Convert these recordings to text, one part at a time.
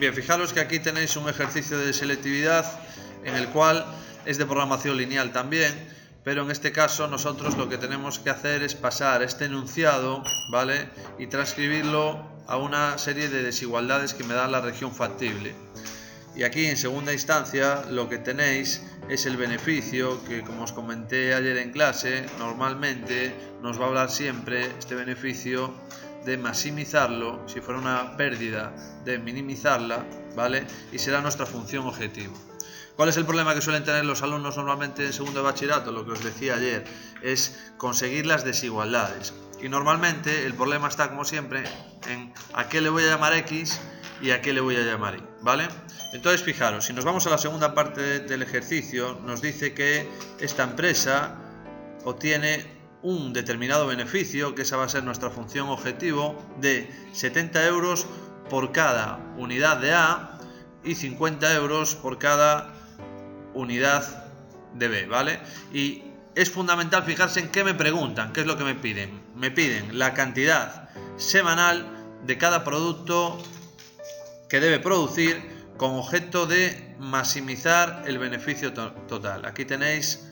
Bien, fijaros que aquí tenéis un ejercicio de selectividad en el cual es de programación lineal también, pero en este caso nosotros lo que tenemos que hacer es pasar este enunciado, ¿vale?, y transcribirlo a una serie de desigualdades que me dan la región factible. Y aquí en segunda instancia lo que tenéis es el beneficio que, como os comenté ayer en clase, normalmente nos va a hablar siempre este beneficio de maximizarlo, si fuera una pérdida de minimizarla, ¿vale? Y será nuestra función objetivo. ¿Cuál es el problema que suelen tener los alumnos normalmente en segundo de bachillerato? Lo que os decía ayer, es conseguir las desigualdades. Y normalmente el problema está, como siempre, en a qué le voy a llamar X y a qué le voy a llamar Y, ¿vale? Entonces, fijaros, si nos vamos a la segunda parte del ejercicio, nos dice que esta empresa obtiene un determinado beneficio, que esa va a ser nuestra función objetivo, de 70 euros por cada unidad de A y 50 euros por cada unidad de B, ¿vale? Y es fundamental fijarse en qué me preguntan, qué es lo que me piden. Me piden la cantidad semanal de cada producto que debe producir con objeto de maximizar el beneficio total. Aquí tenéis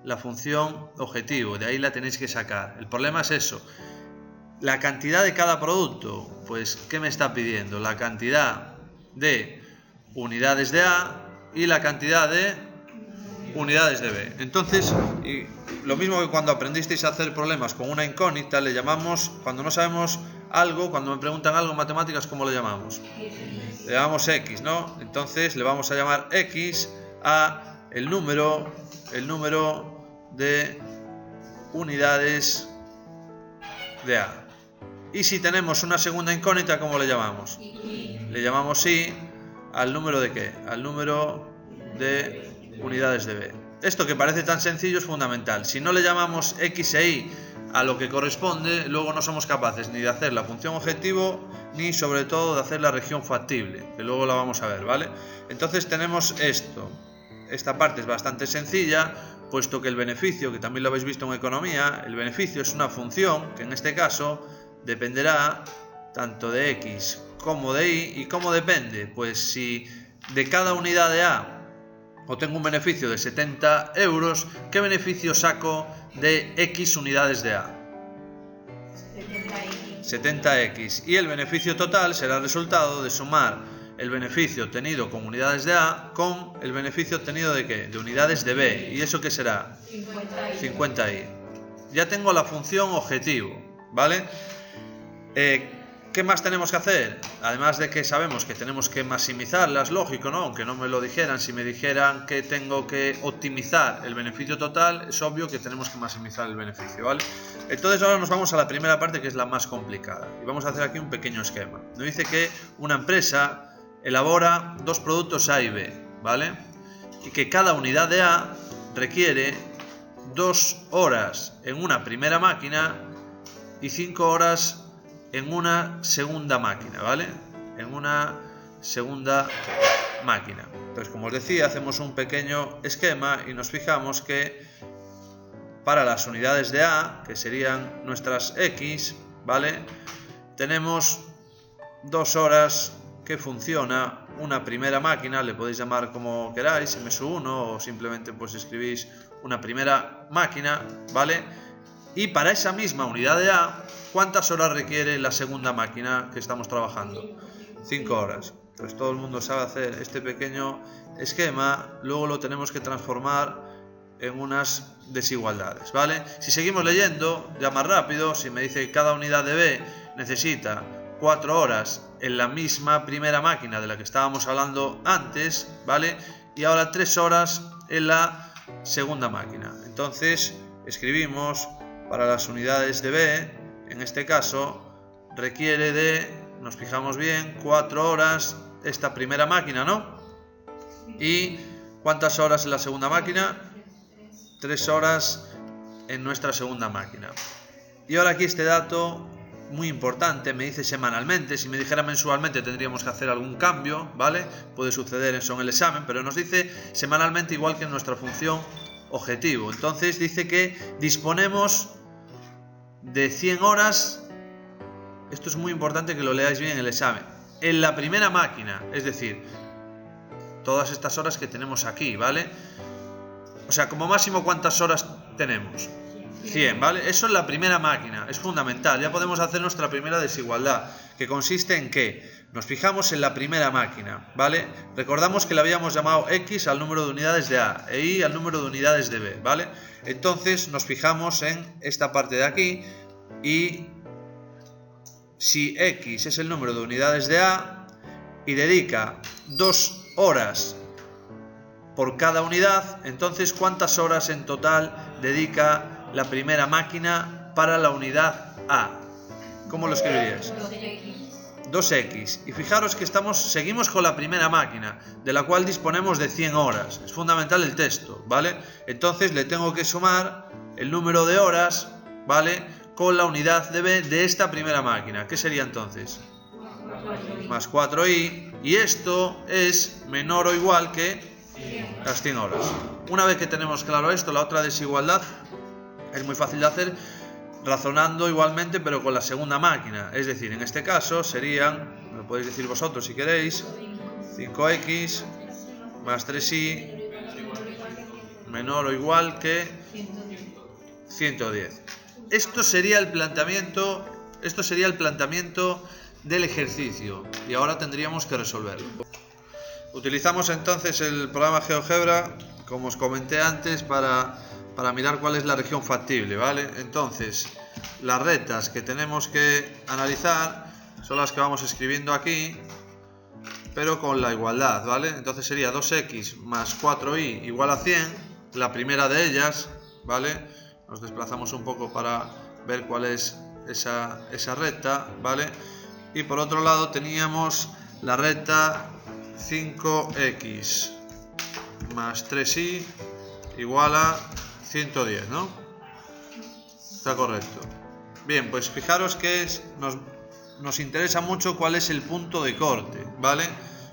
la función objetivo, de ahí la tenéis que sacar. El problema es eso, la cantidad de cada producto. Pues, ¿qué me está pidiendo? La cantidad de unidades de A y la cantidad de unidades de B. Entonces, lo mismo que cuando aprendisteis a hacer problemas con una incógnita, le llamamos, cuando no sabemos algo, cuando me preguntan algo en matemáticas, ¿cómo le llamamos? Le llamamos X, ¿no? Entonces le vamos a llamar X a el número de unidades de A. Y si tenemos una segunda incógnita, ¿cómo le llamamos? Le llamamos Y al número de ¿qué? Al número de unidades de B. Esto que parece tan sencillo es fundamental. Si no le llamamos X e Y a lo que corresponde, luego no somos capaces ni de hacer la función objetivo, ni sobre todo de hacer la región factible, que luego la vamos a ver, ¿vale? Entonces tenemos esto. Esta parte es bastante sencilla, puesto que el beneficio, que también lo habéis visto en economía, el beneficio es una función que en este caso dependerá tanto de X como de Y. ¿Y cómo depende? Pues si de cada unidad de A obtengo un beneficio de 70 euros, ¿qué beneficio saco de X unidades de A? 70X. Y el beneficio total será el resultado de sumar el beneficio obtenido con unidades de A con el beneficio obtenido de ¿qué? De unidades de B. ¿Y eso qué será? 50Y. Ya tengo la función objetivo, ¿vale? ¿Qué más tenemos que hacer? Además de que sabemos que tenemos que maximizarlas, lógico, ¿no? Aunque no me lo dijeran, si me dijeran que tengo que optimizar el beneficio total, es obvio que tenemos que maximizar el beneficio, ¿vale? Entonces ahora nos vamos a la primera parte, que es la más complicada. Y vamos a hacer aquí un pequeño esquema. Nos dice que una empresa elabora dos productos A y B, ¿vale? Y que cada unidad de A requiere 2 horas en una primera máquina y 5 horas en una segunda máquina, ¿vale? En una segunda máquina. Entonces, como os decía, hacemos un pequeño esquema y nos fijamos que para las unidades de A, que serían nuestras X, ¿vale?, tenemos 2 horas que funciona una primera máquina, le podéis llamar como queráis, MS1, o simplemente pues escribís una primera máquina, ¿vale? Y para esa misma unidad de A, ¿cuántas horas requiere la segunda máquina que estamos trabajando? 5 horas. Entonces todo el mundo sabe hacer este pequeño esquema, luego lo tenemos que transformar en unas desigualdades, ¿vale? Si seguimos leyendo, ya más rápido, si me dice que cada unidad de B necesita 4 horas en la misma primera máquina de la que estábamos hablando antes, ¿vale? Y ahora 3 horas en la segunda máquina. Entonces escribimos para las unidades de B, en este caso requiere de, nos fijamos bien, 4 horas esta primera máquina, ¿no? ¿Y cuántas horas en la segunda máquina? 3 horas en nuestra segunda máquina. Y ahora aquí este dato muy importante, me dice semanalmente. Si me dijera mensualmente tendríamos que hacer algún cambio, ¿vale? Puede suceder eso en el examen, pero nos dice semanalmente, igual que en nuestra función objetivo. Entonces dice que disponemos de 100 horas. Esto es muy importante que lo leáis bien en el examen. en la primera máquina, es decir, todas estas horas que tenemos aquí, ¿vale? O sea, como máximo, ¿cuántas horas tenemos? 100, ¿vale? Eso es la primera máquina, es fundamental. Ya podemos hacer nuestra primera desigualdad, que consiste en que nos fijamos en la primera máquina, ¿vale? Recordamos que le habíamos llamado X al número de unidades de A e Y al número de unidades de B, ¿vale? Entonces nos fijamos en esta parte de aquí y si X es el número de unidades de A y dedica 2 horas por cada unidad, entonces ¿cuántas horas en total dedica la primera máquina para la unidad A? ¿Cómo lo escribirías? 2x. Y fijaros que seguimos con la primera máquina, de la cual disponemos de 100 horas. Es fundamental el texto, ¿vale? Entonces le tengo que sumar el número de horas, ¿vale?, con la unidad de B de esta primera máquina. ¿Qué sería entonces? Más 4y. Y esto es menor o igual que las 100 horas. Una vez que tenemos claro esto, la otra desigualdad es muy fácil de hacer razonando igualmente, pero con la segunda máquina. Es decir, en este caso serían, lo podéis decir vosotros si queréis, 5x más 3y menor o igual que 110. Esto sería el planteamiento del ejercicio y ahora tendríamos que resolverlo. Utilizamos entonces el programa GeoGebra, como os comenté antes, para mirar cuál es la región factible, ¿vale? Entonces, las rectas que tenemos que analizar son las que vamos escribiendo aquí, pero con la igualdad, ¿vale? Entonces sería 2x más 4y igual a 100, la primera de ellas, ¿vale? Nos desplazamos un poco para ver cuál es esa recta, ¿vale? Y por otro lado teníamos la recta 5x más 3y igual a 110, ¿no? Está correcto. Bien, pues fijaros que nos interesa mucho cuál es el punto de corte, ¿vale?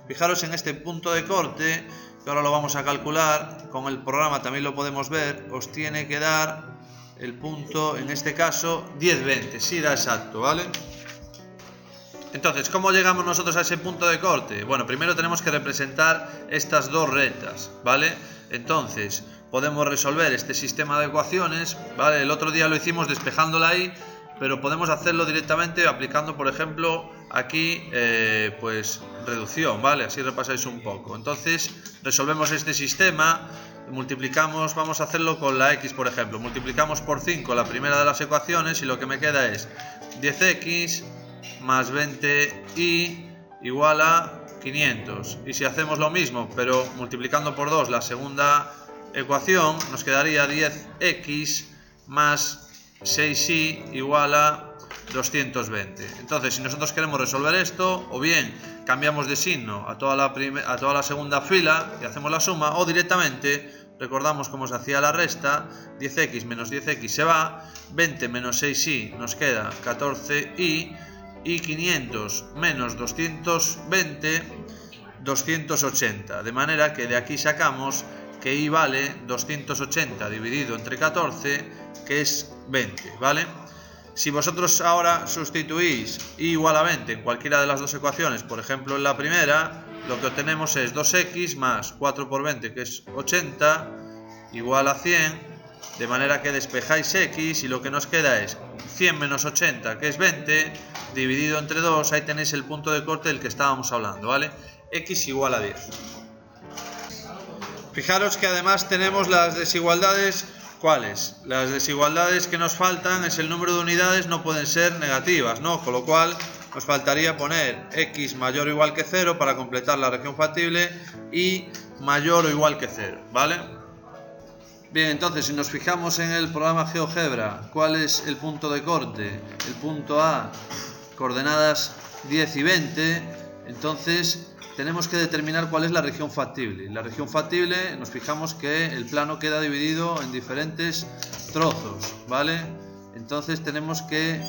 Fijaros en este punto de corte, que ahora lo vamos a calcular, con el programa también lo podemos ver, os tiene que dar el punto, en este caso, 10,20, sí da exacto, ¿vale? Entonces, ¿cómo llegamos nosotros a ese punto de corte? Bueno, primero tenemos que representar estas dos rectas, ¿vale? Entonces, podemos resolver este sistema de ecuaciones, ¿vale? El otro día lo hicimos despejándola ahí, pero podemos hacerlo directamente aplicando, por ejemplo, aquí, pues, reducción, ¿vale? Así repasáis un poco. Entonces, resolvemos este sistema, multiplicamos, vamos a hacerlo con la x, por ejemplo. Multiplicamos por 5 la primera de las ecuaciones y lo que me queda es 10x más 20y igual a 500. Y si hacemos lo mismo, pero multiplicando por 2 la segunda ecuación, nos quedaría 10x más 6y igual a 220. Entonces, si nosotros queremos resolver esto, o bien cambiamos de signo a toda la segunda fila y hacemos la suma, o directamente recordamos cómo se hacía la resta, 10x menos 10x se va, 20 menos 6y nos queda 14y, y 500 menos 220, 280. De manera que de aquí sacamos que y vale 280 dividido entre 14, que es 20, ¿vale? Si vosotros ahora sustituís y igual a 20 en cualquiera de las dos ecuaciones, por ejemplo en la primera, lo que obtenemos es 2x más 4 por 20, que es 80, igual a 100, de manera que despejáis x y lo que nos queda es 100 menos 80, que es 20, dividido entre 2, ahí tenéis el punto de corte del que estábamos hablando, ¿vale? X igual a 10. Fijaros que además tenemos las desigualdades. ¿Cuáles? Las desigualdades que nos faltan es el número de unidades no pueden ser negativas, ¿no? Con lo cual nos faltaría poner x mayor o igual que 0 para completar la región factible y mayor o igual que 0, ¿vale? Bien, entonces si nos fijamos en el programa GeoGebra, ¿cuál es el punto de corte? El punto A, coordenadas 10 y 20, entonces tenemos que determinar cuál es la región factible. La región factible, nos fijamos que el plano queda dividido en diferentes trozos, ¿vale? Entonces tenemos que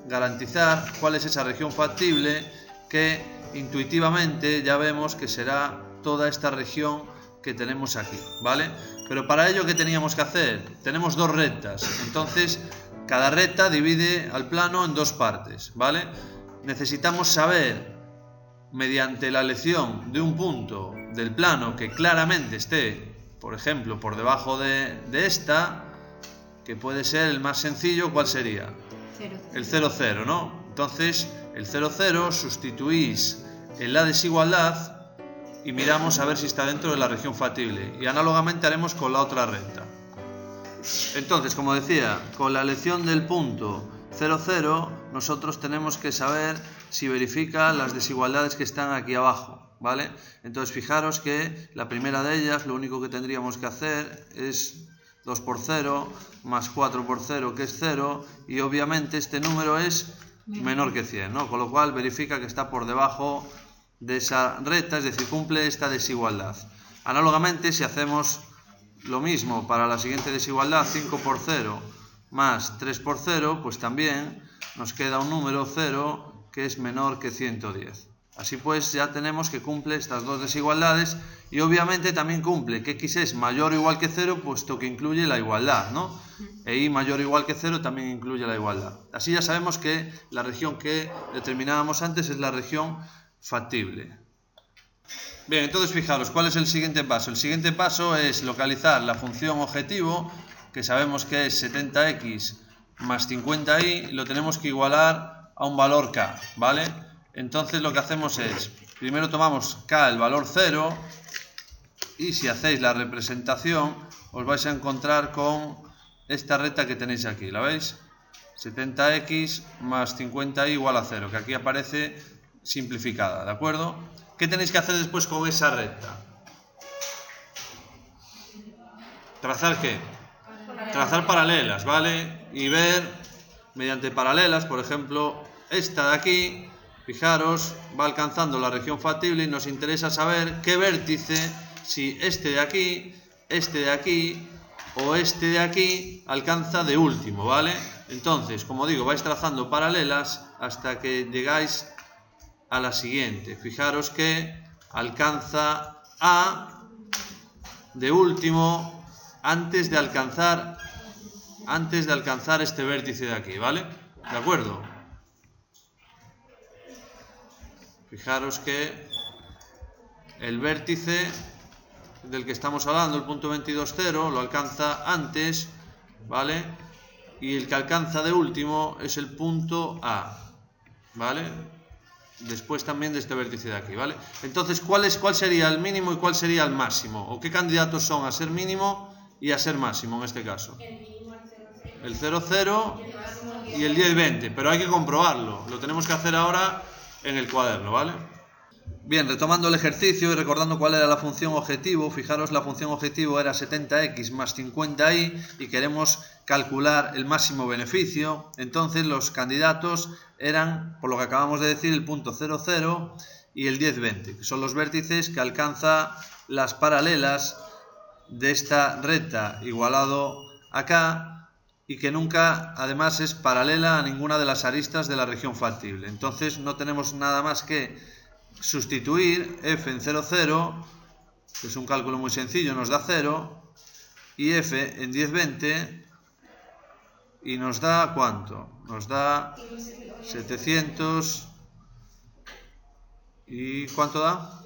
garantizar cuál es esa región factible, que intuitivamente ya vemos que será toda esta región que tenemos aquí, ¿vale? Pero para ello, ¿qué teníamos que hacer? Tenemos dos rectas, entonces cada recta divide al plano en dos partes, ¿vale? Necesitamos saber mediante la elección de un punto del plano que claramente esté, por ejemplo, por debajo de esta, que puede ser el más sencillo, ¿cuál sería? 0. El 0, 0, ¿no? Entonces, el 0, 0 sustituís en la desigualdad y miramos a ver si está dentro de la región factible. Y análogamente haremos con la otra recta. Entonces, como decía, con la elección del punto 0, 0, nosotros tenemos que saber si verifica las desigualdades que están aquí abajo, ¿vale? Entonces, fijaros que la primera de ellas, lo único que tendríamos que hacer es 2 por 0 más 4 por 0, que es 0, y obviamente este número es menor que 100, ¿no? Con lo cual verifica que está por debajo de esa recta, es decir, cumple esta desigualdad. Análogamente, si hacemos lo mismo para la siguiente desigualdad, 5 por 0 más 3 por 0, pues también nos queda un número 0 que es menor que 110. Así pues, ya tenemos que cumple estas dos desigualdades y obviamente también cumple que x es mayor o igual que 0, puesto que incluye la igualdad, ¿no? E y mayor o igual que 0 también incluye la igualdad. Así ya sabemos que la región que determinábamos antes es la región factible. Bien, entonces fijaros, ¿cuál es el siguiente paso? El siguiente paso es localizar la función objetivo, que sabemos que es 70x más 50y, y lo tenemos que igualar a un valor k, ¿vale? Entonces lo que hacemos es, primero tomamos k, el valor 0, y si hacéis la representación, os vais a encontrar con esta recta que tenéis aquí, ¿la veis? 70x más 50y igual a 0, que aquí aparece simplificada, ¿de acuerdo? ¿Qué tenéis que hacer después con esa recta? ¿Trazar qué? Trazar paralelas, ¿vale? Y ver, mediante paralelas, por ejemplo, esta de aquí, fijaros, va alcanzando la región factible y nos interesa saber qué vértice, si este de aquí o este de aquí, alcanza de último, ¿vale? Entonces, como digo, vais trazando paralelas hasta que llegáis a la siguiente. Fijaros que alcanza A de último antes de alcanzar este vértice de aquí, ¿vale? ¿De acuerdo? Fijaros que el vértice del que estamos hablando, el punto 22, 0, lo alcanza antes, ¿vale? Y el que alcanza de último es el punto A, ¿vale? Después también de este vértice de aquí, ¿vale? Entonces, ¿cuál sería el mínimo y cuál sería el máximo? ¿O qué candidatos son a ser mínimo y a ser máximo en este caso? El 0, 0 y el 10, 20, pero hay que comprobarlo. Lo tenemos que hacer ahora en el cuaderno, ¿vale? Bien, retomando el ejercicio y recordando cuál era la función objetivo, fijaros, la función objetivo era 70x más 50y y queremos calcular el máximo beneficio. Entonces los candidatos eran, por lo que acabamos de decir, el punto 0, 0 y el 10, 20, que son los vértices que alcanza las paralelas de esta recta igualado a k y que nunca, además, es paralela a ninguna de las aristas de la región factible. Entonces no tenemos nada más que sustituir f en 0, 0, que es un cálculo muy sencillo, nos da 0, y f en 10, 20, y nos da ¿cuánto? Nos da 700, ¿y cuánto da?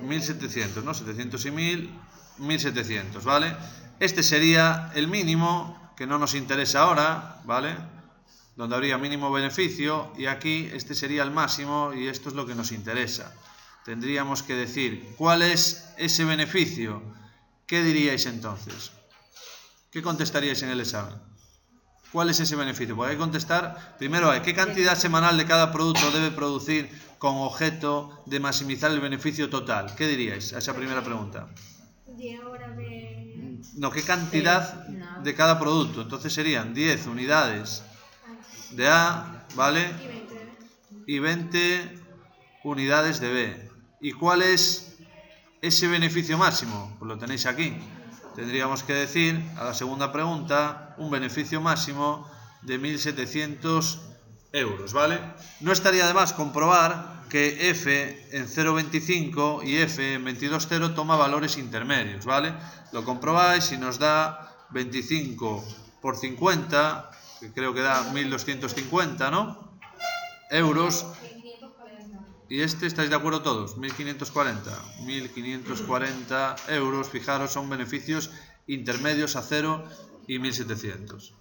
1700, ¿no? 700 y 1000, 1700, ¿vale? Este sería el mínimo, que no nos interesa ahora, ¿vale? Donde habría mínimo beneficio, y aquí este sería el máximo y esto es lo que nos interesa. Tendríamos que decir cuál es ese beneficio. ¿Qué diríais entonces? ¿Qué contestaríais en el examen? ¿Cuál es ese beneficio? Pues hay que contestar, primero, ¿qué cantidad semanal de cada producto debe producir con objeto de maximizar el beneficio total? ¿Qué diríais a esa primera pregunta? 10 horas de... No, ¿qué cantidad de cada producto? Entonces serían 10 unidades de A, ¿vale? Y 20 unidades de B. ¿Y cuál es ese beneficio máximo? Pues lo tenéis aquí. Tendríamos que decir, a la segunda pregunta, un beneficio máximo de 1.700 euros, ¿vale? No estaría de más comprobar que F en 0,25 y F en 22,0 toma valores intermedios, ¿vale? Lo comprobáis y nos da 25 por 50, que creo que da 1.250, ¿no? Euros. Y este, ¿estáis de acuerdo todos? 1540. 1540 euros, fijaros, son beneficios intermedios a 0 y 1700.